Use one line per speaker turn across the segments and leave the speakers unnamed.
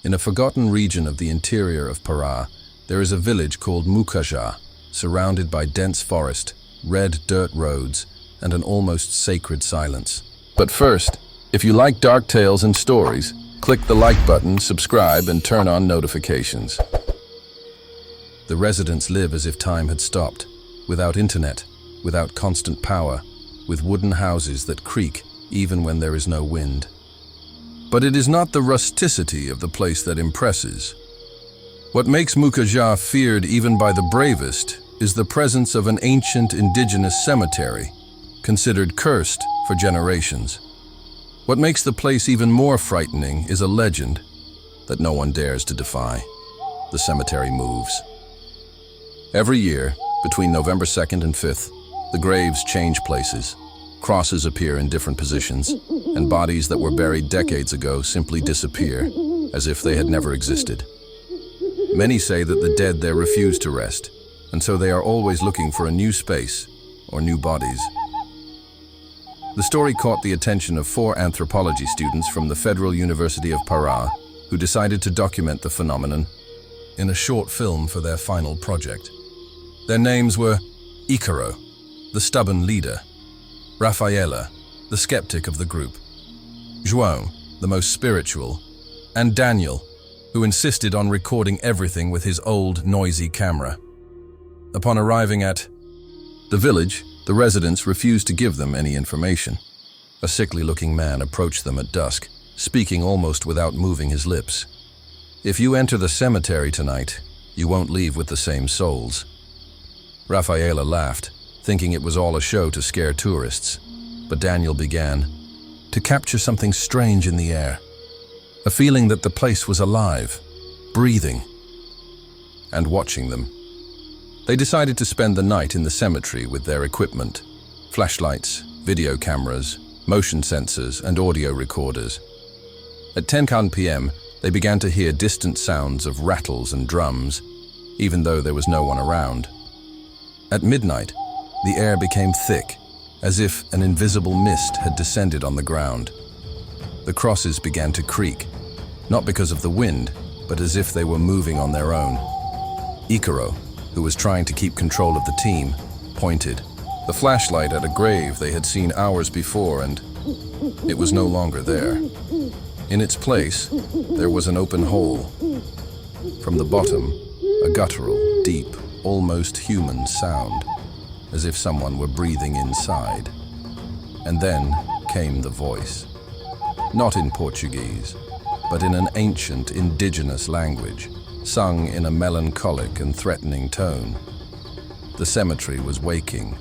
In a forgotten region of the interior of Pará, there is a village called Mucajá, surrounded by dense forest, red dirt roads, and an almost sacred silence. But first, if you like dark tales and stories, click the like button, subscribe, and turn on notifications. The residents live as if time had stopped, without internet, without constant power, with wooden houses that creak even when there is no wind. But it is not the rusticity of the place that impresses. What makes Mucajá feared even by the bravest is the presence of an ancient indigenous cemetery, considered cursed for generations. What makes the place even more frightening is a legend that no one dares to defy. The cemetery moves. Every year, between November 2nd and 5th, the graves change places. Crosses appear in different positions, and bodies that were buried decades ago simply disappear, as if they had never existed. Many say that the dead there refuse to rest, and so they are always looking for a new space or new bodies. The story caught the attention of 4 anthropology students from the Federal University of Pará, who decided to document the phenomenon in a short film for their final project. Their names were Icaro, the stubborn leader; Rafaela, the skeptic of the group; João, the most spiritual; and Daniel, who insisted on recording everything with his old, noisy camera. Upon arriving at the village, the residents refused to give them any information. A sickly-looking man approached them at dusk, speaking almost without moving his lips. "If you enter the cemetery tonight, you won't leave with the same souls." Rafaela laughed, thinking it was all a show to scare tourists. But Daniel began to capture something strange in the air, a feeling that the place was alive, breathing, and watching them. They decided to spend the night in the cemetery with their equipment: flashlights, video cameras, motion sensors, and audio recorders. At 10 p.m., they began to hear distant sounds of rattles and drums, even though there was no one around. At midnight, the air became thick, as if an invisible mist had descended on the ground. The crosses began to creak, not because of the wind, but as if they were moving on their own. Icaro, who was trying to keep control of the team, pointed the flashlight at a grave they had seen hours before, and it was no longer there. In its place, there was an open hole. From the bottom, a guttural, deep, almost human sound, as if someone were breathing inside. And then came the voice. Not in Portuguese, but in an ancient indigenous language, sung in a melancholic and threatening tone. The cemetery was waking.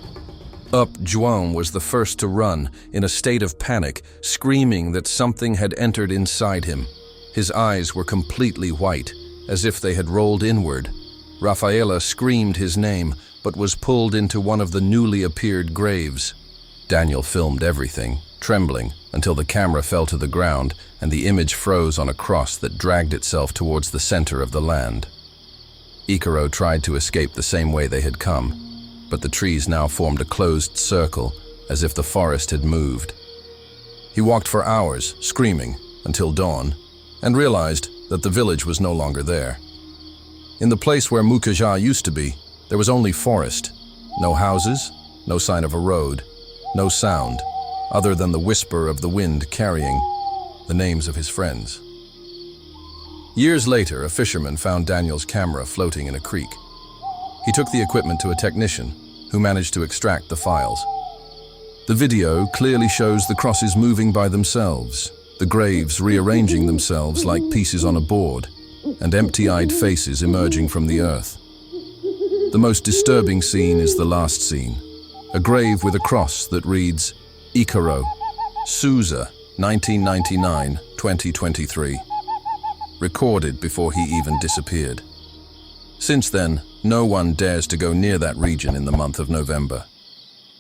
Up, João was the first to run, in a state of panic, screaming that something had entered inside him. His eyes were completely white, as if they had rolled inward. Rafaela screamed his name, but was pulled into one of the newly appeared graves. Daniel filmed everything, trembling, until the camera fell to the ground and the image froze on a cross that dragged itself towards the center of the land. Icaro tried to escape the same way they had come, but the trees now formed a closed circle, as if the forest had moved. He walked for hours, screaming, until dawn, and realized that the village was no longer there. In the place where Mucajá used to be, there was only forest. No houses, no sign of a road, no sound, other than the whisper of the wind carrying the names of his friends. Years later, a fisherman found Daniel's camera floating in a creek. He took the equipment to a technician, who managed to extract the files. The video clearly shows the crosses moving by themselves, the graves rearranging themselves like pieces on a board, and empty-eyed faces emerging from the earth. The most disturbing scene is the last scene, a grave with a cross that reads, Icaro, Souza, 1999-2023, recorded before he even disappeared. Since then, no one dares to go near that region in the month of November,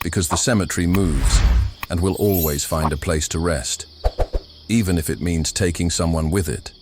because the cemetery moves and will always find a place to rest, even if it means taking someone with it.